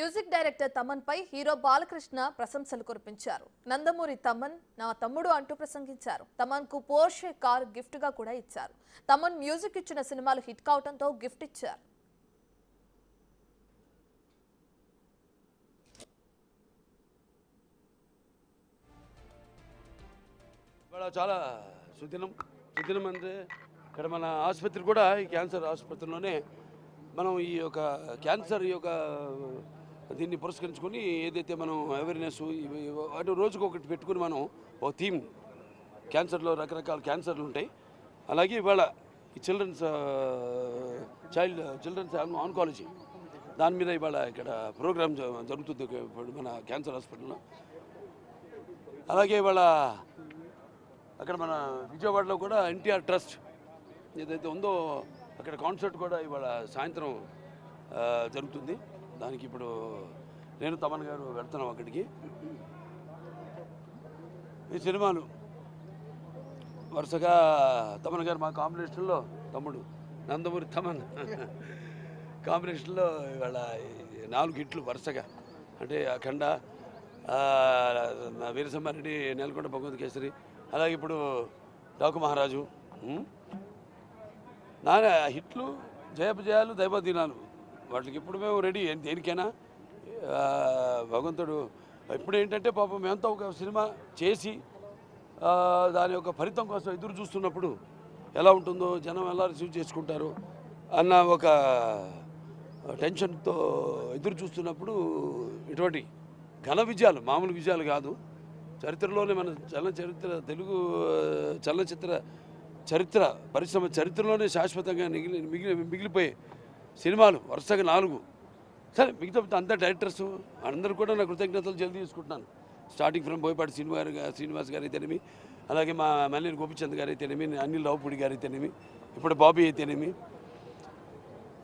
Music director Thaman పై hero Balakrishna ప్రశంసలు కురిపించారు. నందమూరి తమన్ నా తమ్ముడు అంటూ ప్రసంగించారు. తమన్ కు పోర్షే కార్ గిఫ్ట్ గా కూడా ఇచ్చారు. తమన్ మ్యూజిక్ ఇచ్చిన సినిమాలు హిట్ కావడంతో గిఫ్ట్ ఇచ్చారు. చాలా సుదినం అంటే ఇక్కడ మన ఆసుపత్రి కూడా ఈ క్యాన్సర్ ఆసుపత్రిలోనే మనం ఈ యొక్క క్యాన్సర్ ఈ యొక్క దీన్ని పురస్కరించుకొని ఏదైతే మనం అవేర్నెస్ అటు రోజుకు ఒకటి పెట్టుకుని మనం ఒక థీమ్ క్యాన్సర్లో రకరకాల క్యాన్సర్లు ఉంటాయి. అలాగే ఇవాళ ఈ చిల్డ్రన్స్ ఆన్కాలజీ దాని మీద ఇవాళ ఇక్కడ ప్రోగ్రామ్ జరుగుతుంది మన క్యాన్సర్ హాస్పిటల్లో. అలాగే ఇవాళ అక్కడ మన విజయవాడలో కూడా ఎన్టీఆర్ ట్రస్ట్ ఏదైతే ఉందో అక్కడ కాన్సర్ట్ కూడా ఇవాళ సాయంత్రం జరుగుతుంది. దానికి ఇప్పుడు నేను తమన్ గారు వెళ్తున్నాం అక్కడికి. ఈ సినిమాలు వరుసగా తమన్ గారు మా కాంబినేషన్లో తమ్ముడు నందమూరి తమన్ కాంబినేషన్లో ఇవాళ 4 హిట్లు వరుసగా, అంటే అఖండ, వీరసింహారెడ్డి, నెలకొండ భగవంత్ కేసరి, అలాగే ఇప్పుడు డాకు మహారాజు. నాన్న హిట్లు, జయాలు, దైవదీనాలు, వాటికి ఇప్పుడు మేము రెడీ దేనికైనా. భగవంతుడు ఇప్పుడు ఏంటంటే పాపం మేమంతా ఒక సినిమా చేసి దాని యొక్క ఫలితం కోసం ఎదురు చూస్తున్నప్పుడు ఎలా ఉంటుందో, జనం ఎలా రిసీవ్ చేసుకుంటారు అన్న ఒక టెన్షన్తో ఎదురు చూస్తున్నప్పుడు ఇటువంటి ఘన విజయాలు, మామూలు విజయాలు కాదు, చరిత్రలోనే మన తెలుగు చలనచిత్ర చరిత్ర పరిశ్రమ చరిత్రలోనే శాశ్వతంగా మిగిలిపోయే సినిమాలు వరుసగా 4. సరే మిగతా అంతా డైరెక్టర్స్ అందరూ కూడా నా కృతజ్ఞతలు జల్దీ తీసుకుంటున్నాను. స్టార్టింగ్ ఫ్రమ్ బోయపాటి శ్రీనివాస్ గారు అయితేనేమి, అలాగే మా మల్లేని గోపిచంద్ గారు అయితేనేమి, అనిల్ రావుపూడి గారు అయితేనేమి, ఇప్పుడు బాబీ అయితేనేమి,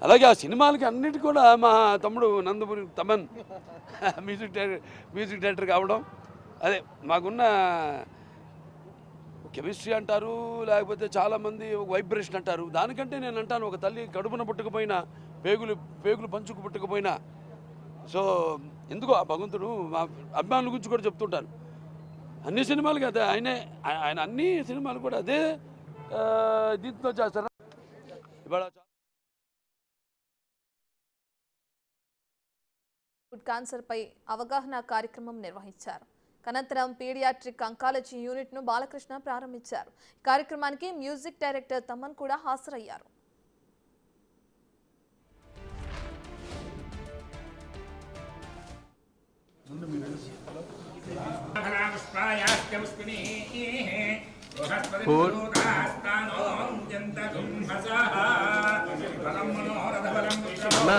అలాగే ఆ సినిమాలకి అన్నిటి కూడా మా తమ్ముడు నందమూరి తమన్ మ్యూజిక్ డైరెక్టర్ కావడం, అదే మాకున్న కెమిస్ట్రీ అంటారు, లేకపోతే చాలామంది వైబ్రేషన్ అంటారు. దానికంటే నేను అంటాను, ఒక తల్లి కడుపున పుట్టకపోయినా, పేగులు పంచుకు పుట్టకపోయినా, సో ఎందుకో ఆ భగవంతుడు మా అభిమానుల గురించి కూడా చెప్తుంటాను. అన్ని సినిమాలు కదా ఆయన అన్ని సినిమాలు కూడా అదే దీంతో చేస్తారు. ఇవాళ క్యాన్సర్ పై అవగాహన కార్యక్రమం నిర్వహించారు. అనంతరం పీడియాట్రిక్ అంకాలజీ యూనిట్ ను బాలకృష్ణ ప్రారంభించారు. కార్యక్రమానికి మ్యూజిక్ డైరెక్టర్ తమన్ కూడా హాజరయ్యారు. అన్నా